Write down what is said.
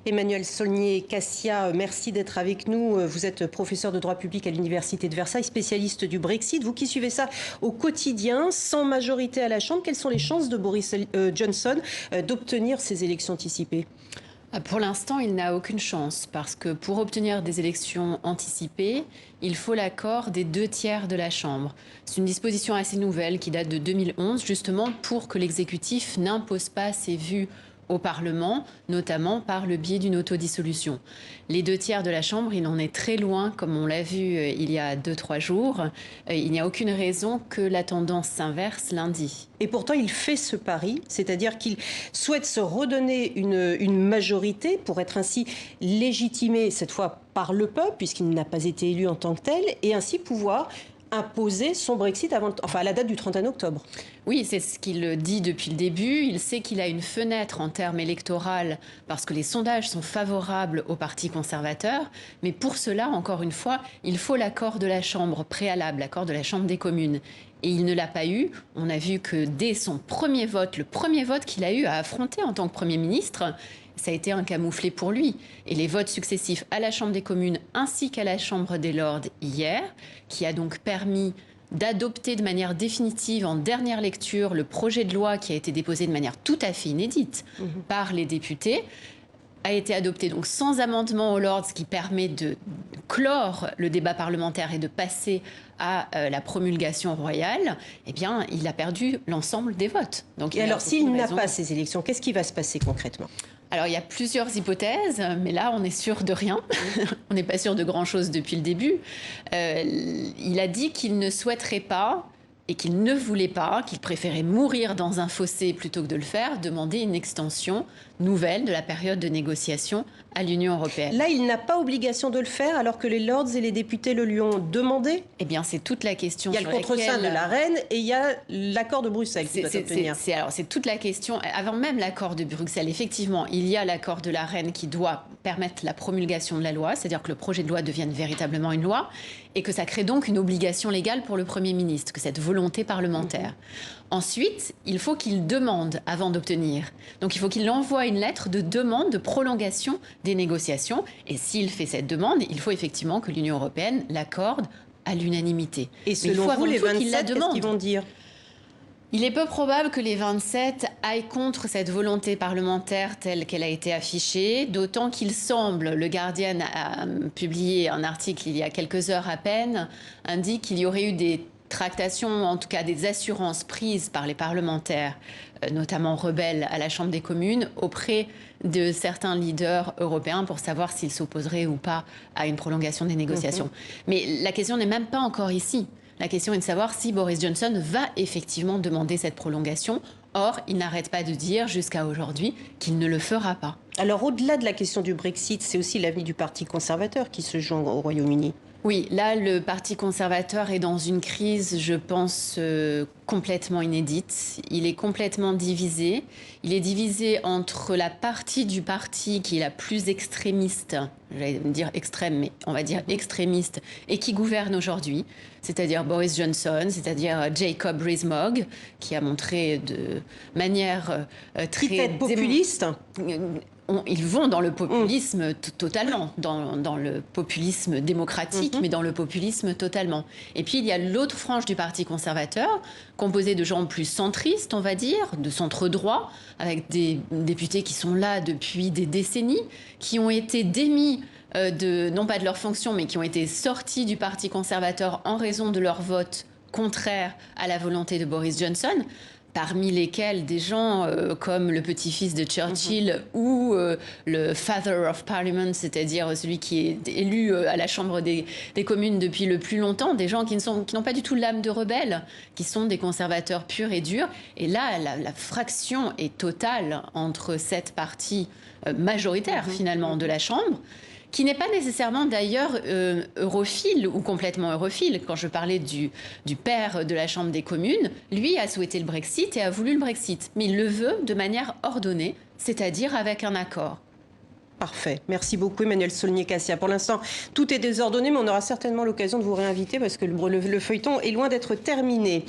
Emmanuel Saulnier-Cassia, merci d'être avec nous. Vous êtes professeur de droit public à l'Université de Versailles, spécialiste du Brexit. Vous qui suivez ça au quotidien, sans majorité à la Chambre, quelles sont les chances de Boris Johnson d'obtenir ces élections anticipées ? Pour l'instant, il n'a aucune chance parce que pour obtenir des élections anticipées, il faut l'accord des 2/3 de la Chambre. C'est une disposition assez nouvelle qui date de 2011, justement pour que l'exécutif n'impose pas ses vues au Parlement, notamment par le biais d'une autodissolution. Les 2/3 de la Chambre, il en est très loin, comme on l'a vu il y a 2-3 jours. Il n'y a aucune raison que la tendance s'inverse lundi. Et pourtant, il fait ce pari, c'est-à-dire qu'il souhaite se redonner une majorité pour être ainsi légitimé, cette fois par le peuple, puisqu'il n'a pas été élu en tant que tel, et ainsi pouvoir imposer son Brexit à la date du 31 octobre. Oui, c'est ce qu'il dit depuis le début. Il sait qu'il a une fenêtre en termes électoraux parce que les sondages sont favorables au Parti conservateur. Mais pour cela, encore une fois, il faut l'accord de la Chambre préalable, l'accord de la Chambre des communes. Et il ne l'a pas eu. On a vu que dès son premier vote, le premier vote qu'il a eu à affronter en tant que Premier ministre, ça a été un camouflet pour lui. Et les votes successifs à la Chambre des communes ainsi qu'à la Chambre des lords hier, qui a donc permis d'adopter de manière définitive en dernière lecture le projet de loi qui a été déposé de manière tout à fait inédite par les députés, a été adopté donc sans amendement aux Lords, ce qui permet de clore le débat parlementaire et de passer à la promulgation royale. Eh bien, il a perdu l'ensemble des votes. Donc, et alors, s'il n'a pas ces élections, qu'est-ce qui va se passer concrètement ? Alors, il y a plusieurs hypothèses, mais là, on est sûr de rien. On n'est pas sûr de grand-chose depuis le début. Il a dit qu'il ne souhaiterait pas et qu'il ne voulait pas, qu'il préférait mourir dans un fossé plutôt que de le faire, demander une extension nouvelle de la période de négociation à l'Union européenne. Là, il n'a pas obligation de le faire alors que les Lords et les députés le lui ont demandé. Eh bien, c'est toute la question. Il y a le contre-seing de la reine et il y a l'accord de Bruxelles qui doit obtenir. C'est toute la question. Avant même l'accord de Bruxelles, effectivement, il y a l'accord de la reine qui doit permettre la promulgation de la loi, c'est-à-dire que le projet de loi devienne véritablement une loi et que ça crée donc une obligation légale pour le Premier ministre, que cette volonté parlementaire. Ensuite, il faut qu'il demande avant d'obtenir. Donc, il faut qu'il envoie une lettre de demande de prolongation des négociations. Et s'il fait cette demande, il faut effectivement que l'Union européenne l'accorde à l'unanimité. Et selon vous, les 27, qu'est-ce qu'ils vont dire ? Il est peu probable que les 27 aillent contre cette volonté parlementaire telle qu'elle a été affichée, d'autant qu'il semble, le Guardian a publié un article il y a quelques heures à peine, indique qu'il y aurait eu des tractations, en tout cas des assurances prises par les parlementaires, notamment rebelles à la Chambre des communes, auprès de certains leaders européens pour savoir s'ils s'opposeraient ou pas à une prolongation des négociations. Mais la question n'est même pas encore ici. La question est de savoir si Boris Johnson va effectivement demander cette prolongation. Or, il n'arrête pas de dire jusqu'à aujourd'hui qu'il ne le fera pas. Alors, au-delà de la question du Brexit, c'est aussi l'avenir du Parti conservateur qui se joue au Royaume-Uni. Oui, là, le Parti conservateur est dans une crise, je pense, complètement inédite. Il est complètement divisé. Il est divisé entre la partie du parti qui est la plus extrémiste, j'allais dire extrême, mais on va dire extrémiste, et qui gouverne aujourd'hui, c'est-à-dire Boris Johnson, c'est-à-dire Jacob Rees-Mogg, qui a montré de manière très populiste. Ils vont dans le populisme totalement, dans le populisme démocratique, mais dans le populisme totalement. Et puis il y a l'autre frange du Parti conservateur, composée de gens plus centristes, on va dire, de centre-droit, avec des députés qui sont là depuis des décennies, qui ont été démis non pas de leur fonction, mais qui ont été sortis du Parti conservateur en raison de leur vote contraire à la volonté de Boris Johnson, parmi lesquels des gens comme le petit-fils de Churchill ou le Father of Parliament, c'est-à-dire celui qui est élu à la Chambre des communes depuis le plus longtemps, des gens qui n'ont pas du tout l'âme de rebelle, qui sont des conservateurs purs et durs. Et là, la fraction est totale entre cette partie majoritaire, finalement, de la Chambre, qui n'est pas nécessairement d'ailleurs europhile ou complètement europhile. Quand je parlais du père de la Chambre des communes, lui a souhaité le Brexit et a voulu le Brexit. Mais il le veut de manière ordonnée, c'est-à-dire avec un accord. Parfait. Merci beaucoup Emmanuel Saulnier-Cassia. Pour l'instant, tout est désordonné, mais on aura certainement l'occasion de vous réinviter parce que le feuilleton est loin d'être terminé.